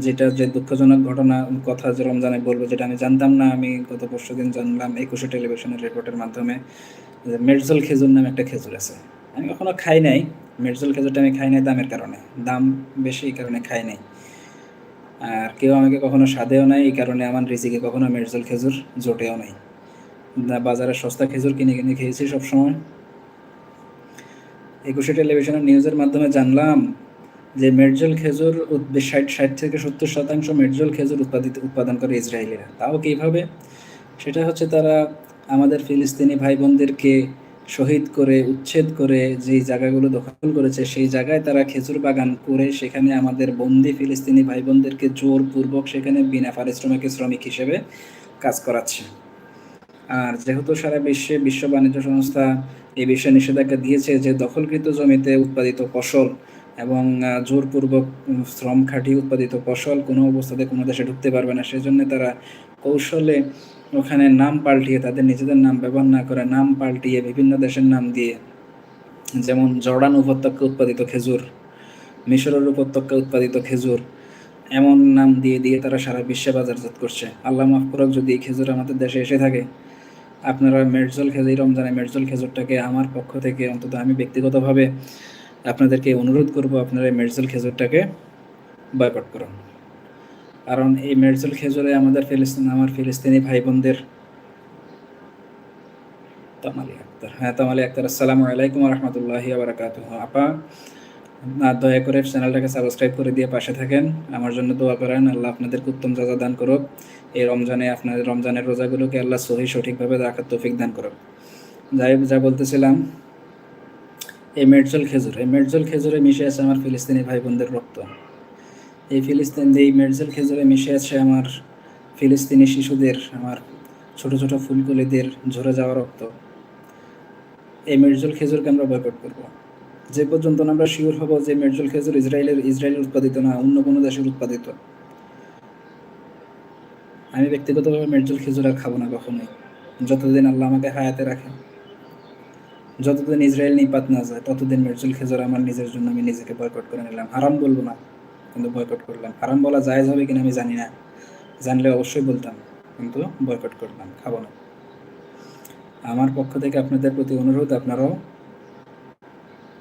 যেটা যে দুঃখজনক ঘটনা কথা যে রমজানে বলবো, যেটা আমি জানতাম না, আমি গত পরশুদিন জানলাম ২১শে টেলিভিশনের রিপোর্টের মাধ্যমে যে মেডজল খেজুর নামে একটা খেজুর আছে। আমি কখনো খাই নাই। মেডজল খেজুরটা আমি খাই নাই দামের কারণে। দাম বেশি এই কারণে খাই নাই। আর কেউ আমাকে কখনো স্বাদেও নাই, এই কারণে আমার রিজিকে কখনো মেডজল খেজুর জোটেও নাই। বাজারে সস্তা খেজুর কিনে কিনে খেয়েছি সবসময়। ২১শে টেলিভিশনের নিউজের মাধ্যমে জানলাম যে মেডজল খেজুর ৬০ থেকে ৭০% মেডজল খেজুর উৎপাদন করে ইসরায়েলিরা। তাও কীভাবে? সেটা হচ্ছে তারা আমাদের ফিলিস্তিনি ভাই বোনদেরকে শহীদ করে, উচ্ছেদ করে যেই জায়গাগুলো দখল করেছে, সেই জায়গায় তারা খেজুর বাগান করে সেখানে আমাদের বন্দি ফিলিস্তিনি ভাই বোনদেরকে জোরপূর্বক সেখানে বিনা পারিশ্রমিকে শ্রমিক হিসেবে কাজ করাচ্ছে। আর যেহেতু সারা বিশ্বে বিশ্ব বাণিজ্য সংস্থা এই বিষয়ে নিষেধাজ্ঞা দিয়েছে যে দখলকৃত জমিতে উৎপাদিত ফসল এবং জোরপূর্বক শ্রম খাটিয়ে উৎপাদিত ফসল কোনো অবস্থাতে কোনো দেশে ঢুকতে পারবে না। সেজন্য তারা কৌশলে ওখানে নাম পাল্টিয়ে, তাদের নিজেদের নাম ব্যবহার না করে নাম পাল্টিয়ে বিভিন্ন দেশের নাম দিয়ে, যেমন জর্ডান উপত্যকা উৎপাদিত খেজুর, মিশরের উপত্যকা উৎপাদিত খেজুর, এমন নাম দিয়ে দিয়ে তারা সারা বিশ্বে বাজারজাত করছে। আল্লাহ মাফ করুক যদি এই খেজুর আমাদের দেশে এসে থাকে। আপনারা মেডজল খেজুর, রমজানে মেডজল খেজুরটাকে আমার পক্ষ থেকে অন্তত আমি ব্যক্তিগতভাবে আপনাদেরকে অনুরোধ করব, আপনারা এই মেডজল খেজুরটাকে বয়কট করুন। কারণ এই মেডজল খেজুরে আমার ফিলিস্তিনি ভাই বোনদের। তামালি আক্তার, আসসালামু আলাইকুম রহমতুল্লাহি বারাকাতুহ। আপা, দয়া করে চ্যানেলটাকে সাবস্ক্রাইব করে দিয়ে পাশে থাকেন, আমার জন্য দোয়া করেন, আল্লাহ আপনাদেরকে উত্তম যাজা দান করুক। এই রমজানে আপনাদের রমজানের রোজাগুলোকে আল্লাহ সঠিকভাবে রাখার তৌফিক দান করুক। যা বলতেছিলাম, এই মেডজল খেজুরে মিশে আছে আমার ফিলিস্তিনি ভাই বোনদের রক্ত। এই মেডজল খেজুরে মিশে আছে আমার ফিলিস্তিনি শিশুদের, আমার ছোট ছোট ফুলকলিদের ঝরে যাওয়া রক্ত। এই মেডজল খেজুরকে আমরা বয়কট করব। যে পর্যন্ত আমরা শিওর হব যে মেডজল খেজুর ইসরায়েলের উৎপাদিত না, অন্য কোনো দেশের উৎপাদিত, আমি ব্যক্তিগতভাবে মেডজল খেজুর আর খাবো না কখনোই, যতদিন আল্লাহ আমাকে হায়াতে রাখে। যতদিন ইসরায়েল নিপাত না যায় ততদিন মেডজল খেজুর আমার নিজের জন্য আমি নিজেকে বয়কট করে নিলাম। হারাম বলবো না, কিন্তু বয়কট করলাম। হারাম বলা জায়েজ হবে কিনা আমি জানি না, জানলে অবশ্যই বলতাম, কিন্তু বয়কট করলাম, খাবো না। আমার পক্ষ থেকে আপনাদের প্রতি অনুরোধ, আপনারাও